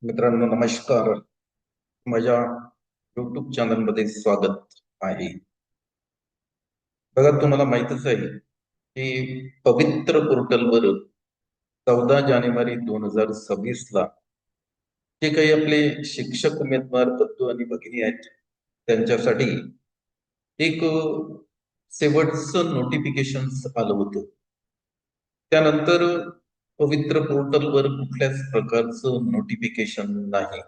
मित्रांनो नमस्कार. माझ्या युट्यूब चॅनल मध्ये स्वागत आहे. बघा, तुम्हाला माहितच आहे की पवित्र पोर्टलवर 14 जानेवारी 2026 ला जे काही आपले शिक्षक उमेदवार बंधू आणि भगिनी आहेत त्यांच्यासाठी एक शेवटचं नोटिफिकेशन आलं होतं. त्यानंतर पवित्र पोर्टलवर कुठल्याच प्रकारचं नोटिफिकेशन नाही.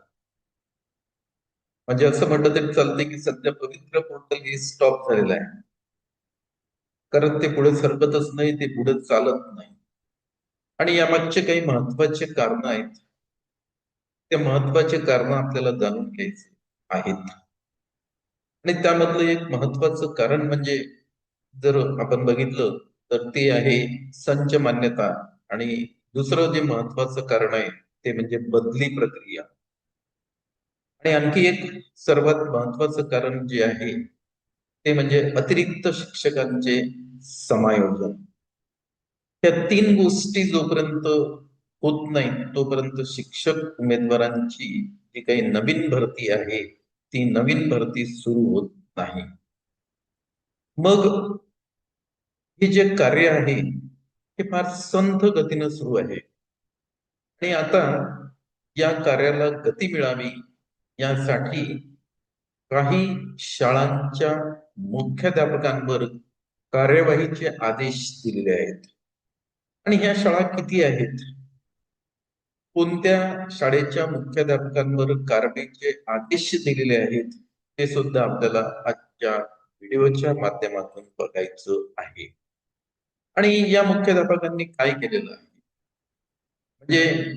म्हणजे असं म्हटलं तरी चालतंय की सध्या पवित्र पोर्टल हे स्टॉप झालेलं आहे. कारण ते पुढे सरकतच नाही, ते पुढे चालत नाही. आणि यामागचे काही महत्वाचे कारण आहेत. ते महत्वाचे कारण आपल्याला जाणून घ्यायचे आहेत. आणि त्यामधलं एक महत्वाचं कारण म्हणजे जर आपण बघितलं तर ते आहे संच मान्यता. आणि दुसरं जे महत्वाचं कारण आहे ते म्हणजे बदली प्रक्रिया. आणि आणखी एक सर्वात महत्वाचं कारण जे आहे ते म्हणजे अतिरिक्त शिक्षकांचे समायोजन. या तीन गोष्टी जोपर्यंत होत नाही तोपर्यंत शिक्षक उमेदवारांची जी काही नवीन भरती आहे ती नवीन भरती सुरू होत नाही. मग हे जे कार्य आहे हे फार संथ गतीनं सुरू आहे. आणि आता या कार्याला गती मिळावी यासाठी काही शाळांच्या मुख्याध्यापकांवर कार्यवाहीचे आदेश दिलेले आहेत. आणि ह्या शाळा किती आहेत, कोणत्या शाळेच्या मुख्याध्यापकांवर कारवाईचे आदेश दिलेले आहेत हे सुद्धा आपल्याला आजच्या व्हिडिओच्या माध्यमातून बघायचं आहे. आणि या मुख्याध्यापकांनी काय केलेलं आहे म्हणजे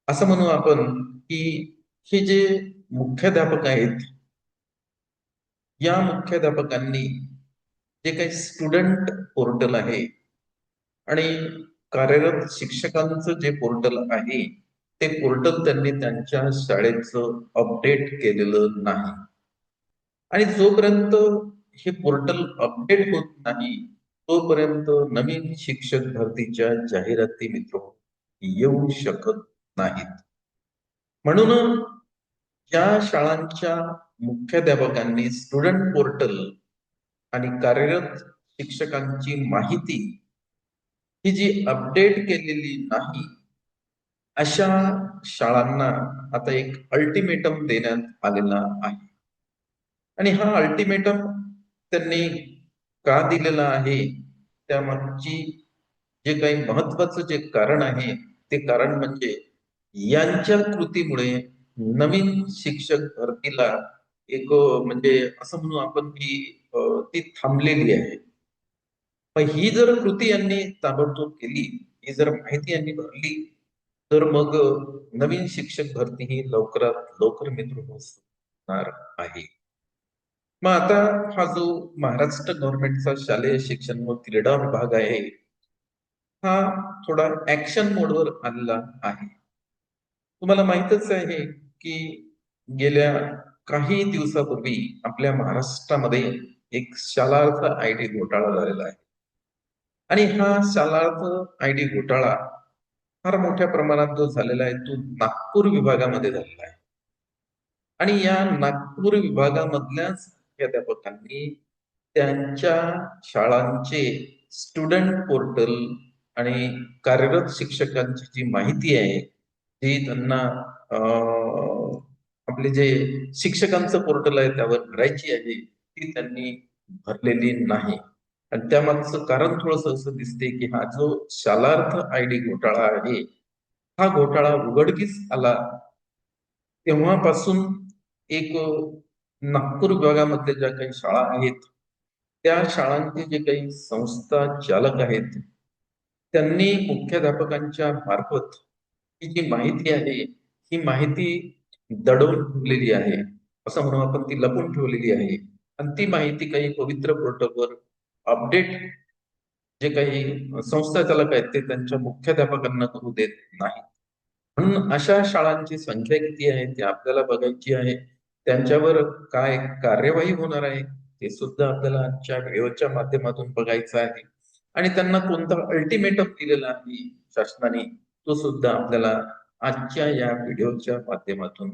असं म्हणू आपण की हे जे मुख्याध्यापक आहेत या मुख्याध्यापकांनी जे काही स्टुडंट पोर्टल आहे आणि कार्यरत शिक्षकांचं जे पोर्टल आहे ते पोर्टल त्यांनी त्यांच्या शाळेचं अपडेट केलेलं नाही. आणि जोपर्यंत हे पोर्टल अपडेट होत नाही तोपर्यंत नवीन शिक्षक भरतीच्या जाहिराती मित्र येऊ शकत नाहीत. म्हणून ज्या शाळांच्या मुख्याध्यापकांनी स्टुडंट पोर्टल आणि कार्यरत शिक्षकांची माहिती ही जी अपडेट केलेली नाही अशा शाळांना आता एक अल्टिमेटम देण्यात आलेला आहे. आणि हा अल्टिमेटम त्यांनी का दिलेला आहे त्यामागची जे काही महत्वाचं जे कारण आहे ते कारण म्हणजे यांच्या कृतीमुळे नवीन शिक्षक भरतीला एक म्हणजे असं म्हणू आपण की ती थांबलेली आहे. मग ही जर कृती यांनी ताबडतोब केली, ही जर माहिती यांनी भरली तर मग नवीन शिक्षक भरती ही लवकरात लवकर मित्र होणार आहे. मग आता हा जो महाराष्ट्र गव्हर्नमेंटचा शालेय शिक्षण व क्रीडा विभाग आहे हा थोडा ऍक्शन मोडवर आलेला आहे. तुम्हाला माहितच आहे की गेल्या काही दिवसापूर्वी आपल्या महाराष्ट्रामध्ये एक शालार्थ आयडी घोटाळा झालेला आहे. आणि हा शालार्थ आयडी घोटाळा फार मोठ्या प्रमाणात जो झालेला आहे तो नागपूर विभागामध्ये झालेला आहे. आणि या नागपूर विभागामधल्याच मुख्याध्यापकांनी त्यांच्या शाळांचे स्टुडंट पोर्टल आणि कार्यरत शिक्षकांची जी माहिती आहे ती त्यांना आपले जे शिक्षकांचं पोर्टल आहे त्यावर भरायची आहे ती त्यांनी भरलेली नाही. आणि त्यामागचं कारण थोडस असं दिसते की हा जो शालार्थ आयडी घोटाळा आहे हा घोटाळा उघडकीस आला तेव्हापासून एक नागपूर विभागामध्ये ज्या काही शाळा आहेत त्या शाळांचे जे काही संस्था चालक आहेत त्यांनी मुख्याध्यापकांच्या मार्फत ही जी माहिती आहे ही माहिती दडवून ठेवलेली आहे. असं म्हणून आपण ती लपून ठेवलेली आहे. आणि ती माहिती काही पवित्र पोर्टलवर अपडेट जे काही संस्था चालक आहेत ते त्यांच्या मुख्याध्यापकांना करू देत नाही. म्हणून अशा शाळांची संख्या किती आहे ते आपल्याला बघायची आहे. त्यांच्यावर काय कार्यवाही होणार आहे ते सुद्धा आपल्याला आजच्या व्हिडिओच्या माध्यमातून बघायचं आहे. आणि त्यांना कोणता अल्टिमेटम दिलेला आहे शासनाने तो सुद्धा आपल्याला आजच्या या व्हिडिओच्या माध्यमातून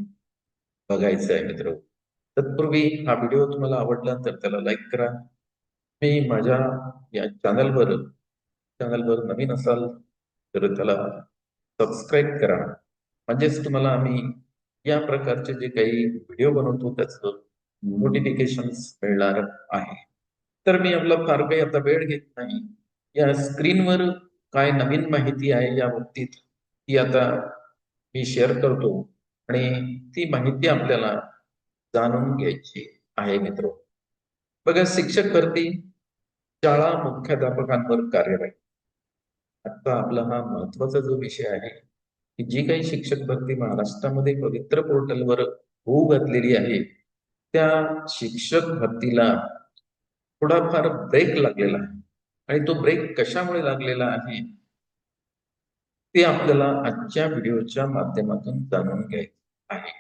बघायचं आहे मित्र. तत्पूर्वी हा व्हिडिओ तुम्हाला आवडला तर त्याला लाईक करा. मी माझ्या या चॅनलवर नवीन असाल तर त्याला सबस्क्राईब करा. म्हणजेच तुम्हाला आम्ही या प्रकारचे जे काही व्हिडिओ बनवतो त्याचं नोटिफिकेशन्स मिळणार आहे. तर मी आपला फार काही आता वेळ घेत नाही. या स्क्रीनवर काय नवीन माहिती आहे या बाबतीत ती आता मी शेअर करतो आणि ती माहिती आपल्याला जाणून घ्यायची आहे मित्र. बघा, शिक्षक भरती, शाळा मुख्याध्यापकांवर कार्यवाही. आता आपला हा महत्वाचा जो विषय आहे की जी काही शिक्षक भरती महाराष्ट्रामध्ये पवित्र पोर्टलवर होऊ घातलेली आहे, त्या शिक्षक भरतीला थोडाफार ब्रेक लागलेला आहे. आणि तो ब्रेक कशामुळे लागलेला आहे ते आपल्याला आजच्या व्हिडिओच्या माध्यमातून जाणून घ्यायचे आहे.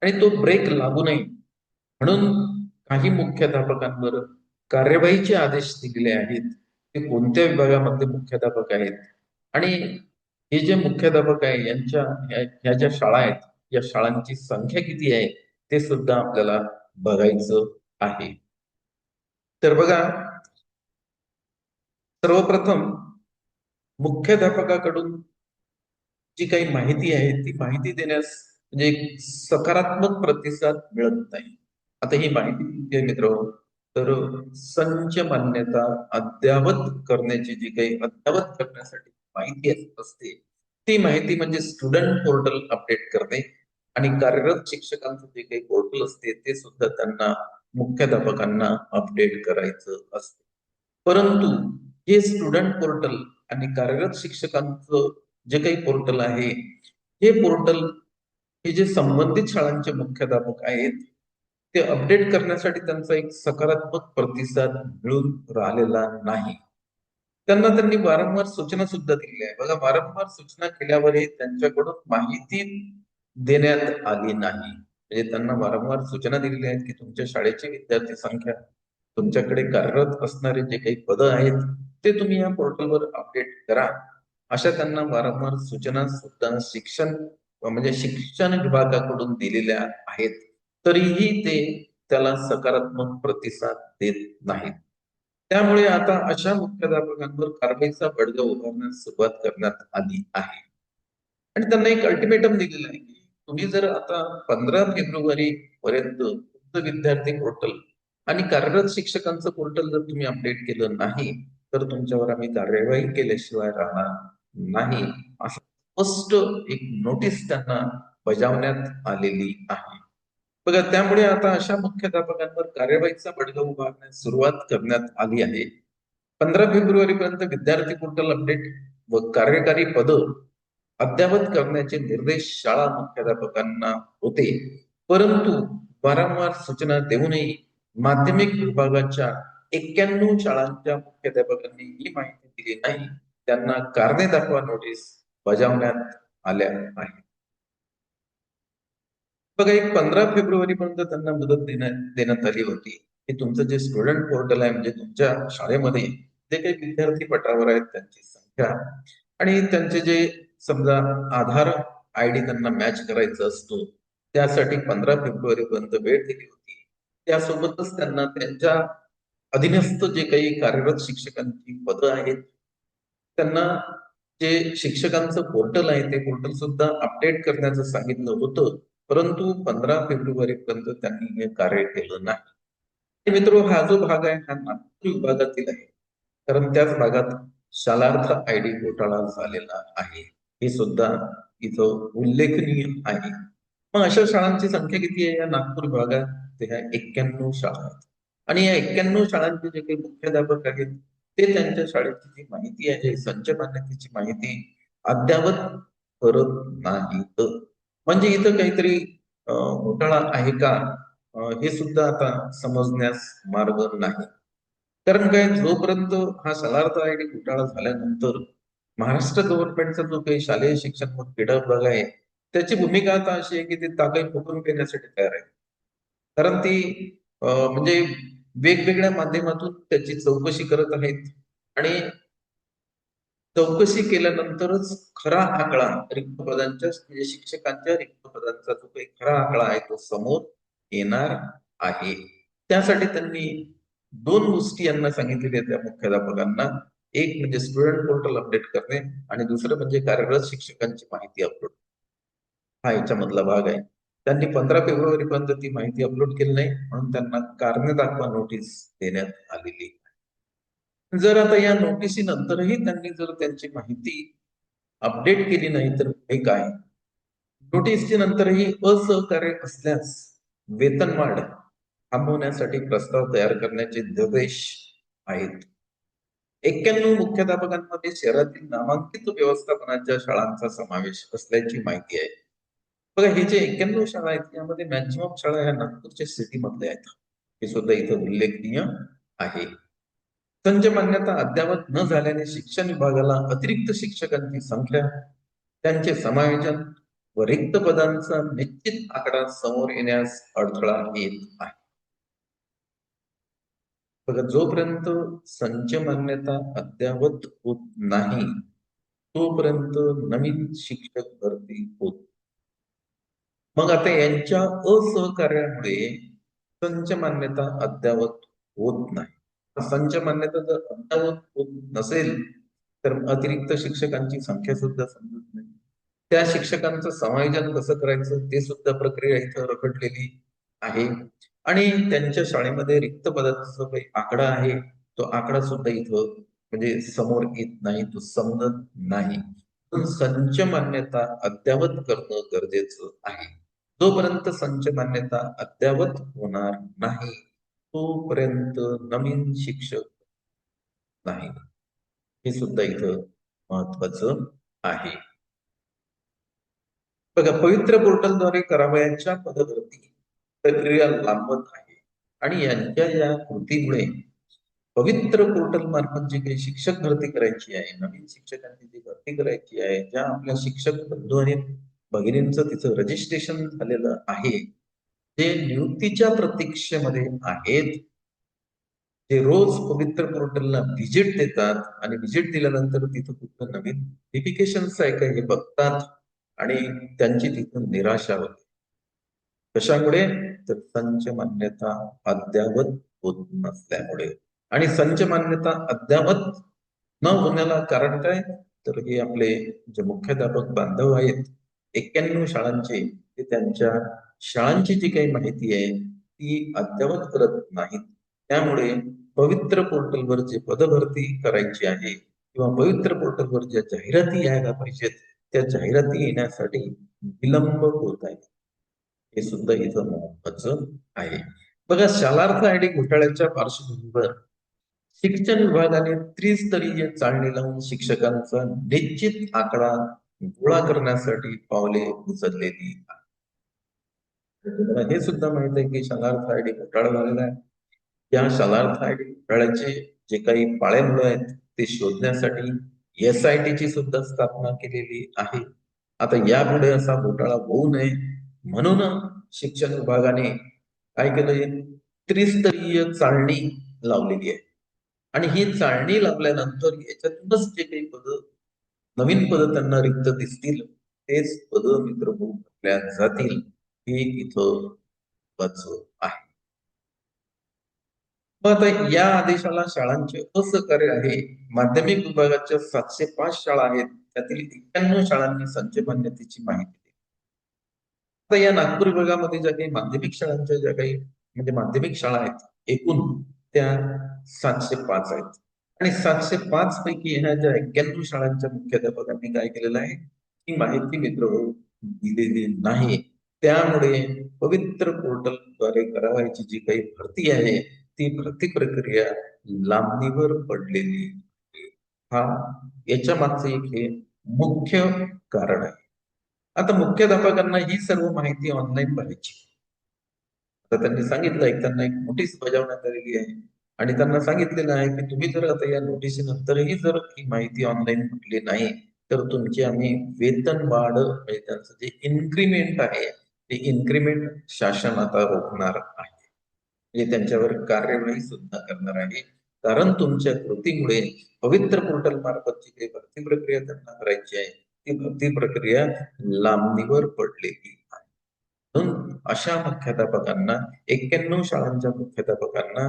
आणि तो ब्रेक लागू नये म्हणून काही मुख्याध्यापकांवर कार्यवाहीचे आदेश दिलेले आहेत. ते कोणत्या विभागामध्ये मुख्याध्यापक आहेत आणि हे जे मुख्याध्यापक आहे यांच्या ह्या ज्या शाळा आहेत या शाळांची संख्या किती आहे ते सुद्धा आपल्याला बघायचं आहे. तर बघा, सर्वप्रथम मुख्याध्यापकाकडून जी काही माहिती आहे ती माहिती देण्यास म्हणजे एक सकारात्मक प्रतिसाद मिळत नाही. आता ही माहिती किती आहे मित्र, तर संच मान्यता अद्यावत करण्याची जी काही अद्यावत करण्यासाठी माहिती असते ती माहिती म्हणजे स्टुडंट पोर्टल अपडेट करणे आणि कार्यरत शिक्षकांचं जे काही पोर्टल असते ते सुद्धा त्यांना मुख्याध्यापकांना अपडेट करायचं असते. परंतु हे स्टुडंट पोर्टल आणि कार्यरत शिक्षकांचं जे काही पोर्टल आहे हे पोर्टल हे जे संबंधित शाळांचे मुख्याध्यापक आहेत ते अपडेट करण्यासाठी त्यांचा एक सकारात्मक प्रतिसाद मिळून राहिलेला नाही. त्यांनी वारंवार सूचना सुद्धा दिलेल्या आहे. बघा, वारंवार सूचना केल्यावरही त्यांच्याकडून माहिती देण्यात आली नाही. म्हणजे त्यांना वारंवार सूचना दिलेल्या आहेत की तुमच्या शाळेची विद्यार्थी संख्या, तुमच्याकडे कार्यरत असणारे जे काही पदं आहेत ते तुम्ही या पोर्टलवर अपडेट करा, अशा त्यांना वारंवार सूचना सुद्धा शिक्षण विभागाकडून दिलेल्या आहेत. तरीही ते त्याला सकारात्मक प्रतिसाद देत नाहीत. त्यामुळे आता अशा मुख्याध्यापकांवर कारवाईचा बडगा उभारण्यास सुरुवात करण्यात आली आहे. आणि त्यांना एक अल्टिमेटम दिलेलं आहे की तुम्ही जर आता 15 फेब्रुवारी पर्यंत तुमचं विद्यार्थी पोर्टल आणि कार्यरत शिक्षकांचं पोर्टल जर तुम्ही अपडेट केलं नाही तर तुमच्यावर आम्ही कार्यवाही केल्याशिवाय राहणार नाही, असं स्पष्ट एक नोटीस त्यांना बजावण्यात आलेली आहे. बघा, त्यामुळे आता अशा मुख्याध्यापकांवर कार्यवाहीचा बडगा उभारण्यास सुरुवात करण्यात आली आहे. 15 फेब्रुवारी पर्यंत विद्यार्थी पोर्टल अपडेट व कार्यकारी पद अद्यावत करण्याचे निर्देश शाळा मुख्याध्यापकांना होते. परंतु वारंवार सूचना देऊनही माध्यमिक विभागाच्या 91 शाळांच्या मुख्याध्यापकांनी ही माहिती दिली नाही. त्यांना कारणे दाखवा नोटीस बजावण्यात आल्या आहे. बघा, एक 15 फेब्रुवारी पर्यंत त्यांना मुदत देण्यात आली होती की तुमचं जे स्टुडंट पोर्टल आहे म्हणजे तुमच्या शाळेमध्ये जे काही विद्यार्थी पटावर आहेत त्यांची संख्या आणि त्यांचे जे समजा आधार आयडी त्यांना मॅच करायचा असतो त्यासाठी 15 फेब्रुवारी पर्यंत वेळ दिली होती. त्यासोबतच त्यांना त्यांच्या अधीनस्थ जे काही कार्यरत शिक्षकांची पदं आहेत त्यांना जे शिक्षकांचं पोर्टल आहे ते पोर्टल सुद्धा अपडेट करण्याचं सांगितलं होतं. परंतु 15 फेब्रुवारी पर्यंत त्यांनी हे कार्य केलं नाही. आणि मित्र, हा जो भाग आहे हा नागपूर विभागातील आहे, कारण त्याच भागात शालार्थ आयडी घोटाळा झालेला आहे. हे सुद्धा इथं उल्लेखनीय आहे. मग अशा शाळांची संख्या किती आहे या नागपूर विभागात? ते ह्या 91 शाळा आहेत. आणि या 91 शाळांचे जे काही मुख्याध्यापक आहेत ते त्यांच्या शाळेची जी माहिती आहे संच मान्यतेची माहिती अद्यावत करत नाहीत. म्हणजे इथं काहीतरी घोटाळा आहे का हे सुद्धा आता समजण्यास मार्ग नाही. कारण काय, जोपर्यंत हा शालार्थ आयडी घोटाळा झाल्यानंतर महाराष्ट्र गव्हर्नमेंटचा जो काही शालेय शिक्षण व क्रीडा विभाग आहे त्याची भूमिका आता अशी आहे की ते ताकद फुकून घेण्यासाठी तयार आहे. कारण ती म्हणजे वेगवेगळ्या माध्यमातून त्याची चौकशी करत आहेत आणि चौकशी केल्यानंतरच खरा आकडा रिक्त पदांच्या म्हणजे शिक्षकांच्या रिक्त पदांचा जो काही खरा आकडा आहे तो समोर येणार आहे. त्यासाठी त्यांनी दोन गोष्टी यांना सांगितलेल्या त्या मुख्याध्यापकांना. एक म्हणजे स्टुडंट पोर्टल अपडेट करणे आणि दुसरं म्हणजे कार्यरत शिक्षकांची माहिती अपलोड. हा याच्यामधला भाग आहे. त्यांनी 15 फेब्रुवारी पर्यंत ती माहिती अपलोड केली नाही म्हणून त्यांना कारणे दाखवा नोटीस देण्यात आलेली. जर आता या नोटिसीनंतरही त्यांनी जर त्यांची माहिती अपडेट केली नाही तर हे काय? नोटीसच्या नंतरही असहकार्य असल्यास वेतनवाढ थांबवण्यासाठी प्रस्ताव तयार करण्याचे निर्देश आहेत. 91 मुख्याध्यापकांमध्ये शहरातील नामांकित व्यवस्थापनाच्या शाळांचा समावेश असल्याची माहिती आहे. बघा हे जे 91 शाळा आहेत यामध्ये मॅक्झिमम शाळा ह्या नागपूरच्या सिटी मधल्या आहेत. हे सुद्धा इथं उल्लेखनीय आहे. संच मान्यता अद्यावत न झाल्याने शिक्षण विभागाला अतिरिक्त शिक्षकांची संख्या, त्यांचे समायोजन व रिक्त पदांचा निश्चित आकडा समोर येण्यास अडथळा येत आहे. बघा जोपर्यंत संच मान्यता अद्यावत होत नाही तोपर्यंत नवीन शिक्षक भरती होत. मग आता यांच्या असहकार्यामुळे संच मान्यता अद्यावत होत नाही. संच मान्यता जर अद्यावत होत नसेल तर अतिरिक्त शिक्षकांची संख्या सुद्धा समजत नाही. त्या शिक्षकांचं समायोजन कसं करायचं ते सुद्धा प्रक्रिया इथं रखडलेली आहे. आणि त्यांच्या शाळेमध्ये रिक्त पदाचा जो काही आकडा आहे तो आकडा सुद्धा इथं म्हणजे समोर येत नाही, तो समजत नाही. पण संच मान्यता अद्यावत करणं गरजेचं आहे. जोपर्यंत संच मान्यता अद्यावत होणार नाही तोपर्यंत नवीन शिक्षक नाही. हे सुद्धा इथं महत्वाचं आहे. बघा पवित्र पोर्टलद्वारे करावयाच्या पदभरती प्रक्रिया लांबत आहे आणि यांच्या या कृतीमुळे पवित्र पोर्टल मार्फत जे काही शिक्षक भरती करायची आहे, नवीन शिक्षकांची जी भरती करायची आहे, ज्या आपल्या शिक्षक बंधू आणि भगिनींचं तिथं रजिस्ट्रेशन झालेलं आहे, ते नियुक्तीच्या प्रतीक्षेमध्ये आहेत, ते रोज पवित्र पोर्टलला व्हिजिट देतात आणि व्हिजिट दिल्यानंतर तिथं कुठलं नवीन नोटिफिकेशन्स आहे का हे बघतात आणि त्यांची तिथून निराशा होते. कशामुळे? तर संच मान्यता अद्यावत होत नसल्यामुळे. आणि संच मान्यता अद्यावत न होण्याला कारण काय? तर हे आपले जे मुख्याध्यापक बांधव आहेत 91 शाळांचे, ते त्यांच्या शाळांची जी काही माहिती आहे ती अद्यावत करत नाहीत. त्यामुळे पवित्र पोर्टलवर जे पदभरती करायची आहे किंवा पवित्र पोर्टलवर ज्या जाहिराती यायला पाहिजेत त्या जाहिराती येण्यासाठी विलंब होत आहे. हे सुद्धा इथं महत्वाचं आहे. बघा शालार्थ आयडी घोटाळ्याच्या पार्श्वभूमीवर शिक्षण विभागाने त्रिस्तरीय चाळणी लावून शिक्षकांचा निश्चित आकडा गोळा करण्यासाठी पावले उचललेली आहेत. तुम्हाला हे सुद्धा माहित आहे की शालार्थ आयडी घोटाळा झालेला आहे. या शालार्थ आयडी घोटाळ्याचे जे काही पाळेमुळे आहेत ते शोधण्यासाठी SIT ची सुद्धा स्थापना केलेली आहे. आता यापुढे असा घोटाळा होऊ नये म्हणून शिक्षण विभागाने काय केलंय, त्रिस्तरीय चाळणी लावलेली आहे. आणि ही चाळणी लावल्यानंतर याच्यातूनच जे काही नवीन पद त्यांना रिक्त दिसतील तेच पद मित्रभूत भरल्या जातील. हे इथं महत्वाचं आहे. मग आता या आदेशाला शाळांचे असहकार्य आहे. माध्यमिक विभागाच्या 705 शाळा आहेत त्यातील 91 शाळांनी संच मान्यतेची माहिती दिली. आता या नागपूर विभागामध्ये ज्या काही माध्यमिक शाळांच्या ज्या काही म्हणजे माध्यमिक शाळा आहेत एकूण त्या 705 आहेत. आणि 705 पैकी ह्या ज्या 91 शाळांच्या मुख्याध्यापकांनी काय केलेलं आहे ही माहिती मित्र दिलेली नाही. त्यामुळे पवित्र पोर्टलद्वारे करावायची जी काही भरती आहे ती भरती प्रक्रिया लांबणीवर पडलेली आहे. हा याच्या मागचं एक हे मुख्य कारण आहे. आता मुख्याध्यापकांना ही सर्व माहिती ऑनलाईन भरायची. तर त्यांनी सांगितलं एक त्यांना एक नोटीस बजावण्यात आलेली आहे आणि त्यांना सांगितलेलं आहे की तुम्ही जर आता या नोटिसीनंतरही जर ही माहिती ऑनलाईन भरली नाही तर तुमची आम्ही वेतन वाढ म्हणजे त्यांचं जे इन्क्रीमेंट आहे ते इन्क्रीमेंट शासन आता रोखणार आहे. म्हणजे त्यांच्यावर कार्यवाही सुद्धा करणार आहे. कारण तुमच्या कृतीमुळे पवित्र पोर्टल मार्फतची काही भरती प्रक्रिया त्यांना करायची आहे ती भरती प्रक्रिया लांबणीवर पडलेली आहे. म्हणून अशा मुख्याध्यापकांना 91 शाळांच्या मुख्याध्यापकांना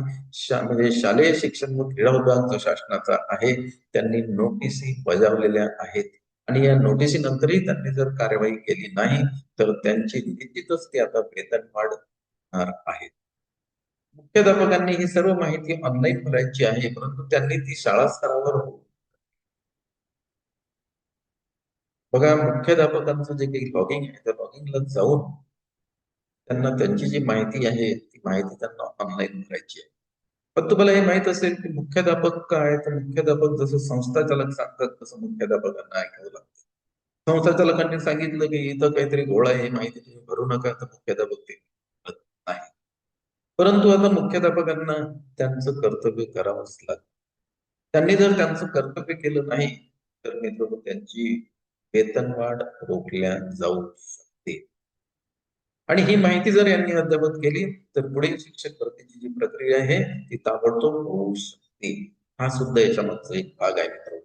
म्हणजे शालेय शिक्षण व क्रीडा विभाग जो शासनाचा आहे त्यांनी नोटीसी बजावलेल्या आहेत आणि या नोटीसीनंतरही त्यांनी जर कारवाई केली नाही तर त्यांची निश्चितच ती आता वेतन वाढणार आहे. मुख्याध्यापकांनी ही सर्व माहिती ऑनलाईन भरायची आहे परंतु त्यांनी ती शाळा स्तरावर बघा मुख्याध्यापकांचं जे काही लॉगिंग आहे त्या लॉगिंगला जाऊन त्यांना त्यांची जी माहिती आहे ती माहिती त्यांना ऑनलाईन भरायची आहे. पण तुम्हाला हे माहित असेल की मुख्याध्यापक काय तर मुख्याध्यापक जसं संस्थाचालक सांगतात तसं मुख्याध्यापकांना ऐकावं लागतं. संस्थाचालकांनी सांगितलं की इथं काहीतरी घोळ आहे, माहिती तुम्ही भरू नका तर मुख्याध्यापक ते करत नाही. परंतु आता मुख्याध्यापकांना त्यांचं कर्तव्य करावंच लागतं. त्यांनी जर त्यांचं कर्तव्य केलं नाही तर मित्रांनो त्यांची वेतनवाढ रोखल्या जाऊ शकते. आणि ही माहिती जर यांनी अद्यावत केली तर पुढील शिक्षक भरतीची जी प्रक्रिया आहे ती ताबडतोब होऊ शकते. हा सुद्धा याच्यामागचा एक भाग आहे मित्रांनो.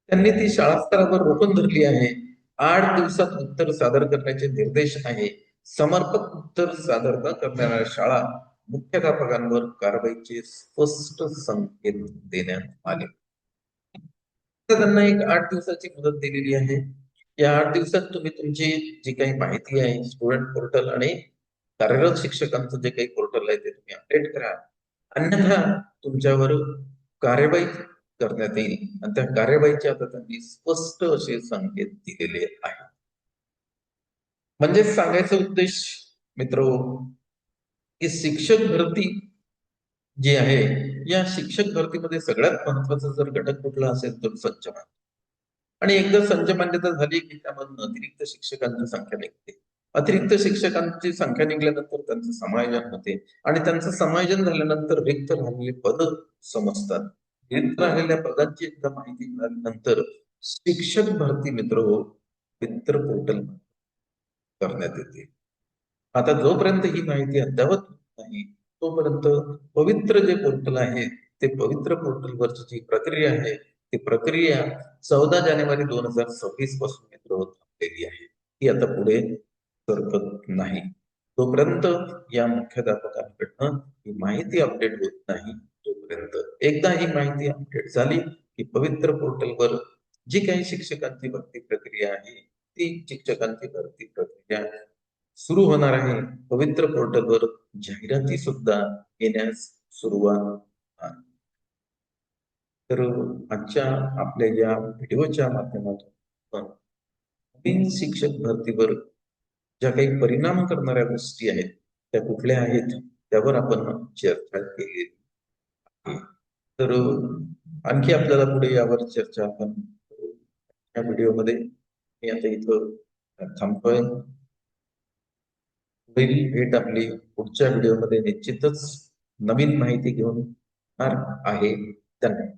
त्यांनी ती शाळा स्तरावर रोखून धरली आहे. 8 दिवसात उत्तर सादर करण्याचे निर्देश आहे. समर्पक उत्तर सादर न करणाऱ्या शाळा मुख्याध्यापकांवर कारवाईचे स्पष्ट संकेत देण्यात आले. तर त्यांना एक 8 दिवसाची मुदत दिलेली आहे. या 8 दिवसात तुम्ही तुमची जी काही माहिती आहे स्टुडंट पोर्टल आणि कार्यरत शिक्षकांचं जे काही पोर्टल आहे ते तुम्ही अपडेट करा. अन्यथा तुमच्यावर कार्यवाही करण्यात येईल आणि त्या कार्यवाहीचे आता त्यांनी स्पष्ट असे संकेत दिलेले आहेत. म्हणजेच सांगायचा उद्देश मित्र की शिक्षक भरती जी आहे या शिक्षक भरतीमध्ये सगळ्यात महत्वाचा जर घटक कुठला असेल तर संचलन. आणि एकदा संच मान्यता झाली की त्यामधून अतिरिक्त शिक्षकांची संख्या निघते. अतिरिक्त शिक्षकांची संख्या निघाल्यानंतर त्यांचं समायोजन होते आणि त्यांचं समायोजन झाल्यानंतर रिक्त राहिलेले पद समजतात. रिक्त राहिलेल्या पदांची एकदा माहिती मिळाल्यानंतर शिक्षक भरती मित्र मित्र पोर्टल करण्यात येते. आता जोपर्यंत ही माहिती अद्यावत होत नाही तोपर्यंत पवित्र जे पोर्टल आहे ते पवित्र पोर्टलवरची जी प्रक्रिया आहे ती प्रक्रिया 14 जानेवारी 2026 पासून मित्र थांबलेली आहे. ती आता पुढे सरकत नाही. तोपर्यंत या मुख्याध्यापकांकडनं ही माहिती अपडेट होत नाही. तोपर्यंत एकदा ही माहिती अपडेट झाली की पवित्र पोर्टलवर जी काही शिक्षकांची भरती प्रक्रिया आहे ती शिक्षकांची भरती प्रक्रिया सुरू होणार आहे. पवित्र पोर्टलवर जाहिराती सुद्धा येण्यास सुरुवात आहे. तर आजच्या आपल्या या व्हिडिओच्या माध्यमातून नवीन शिक्षक भरतीवर ज्या काही परिणाम करणाऱ्या गोष्टी आहेत त्या कुठल्या आहेत त्यावर आपण चर्चा केली आहे. तर आणखी आपल्याला पुढे यावर चर्चा आपण या व्हिडिओमध्ये मी आता इथं थांबतोय. पुढील भेट आपली पुढच्या व्हिडिओमध्ये निश्चितच नवीन माहिती घेऊन येणार आहे. धन्यवाद.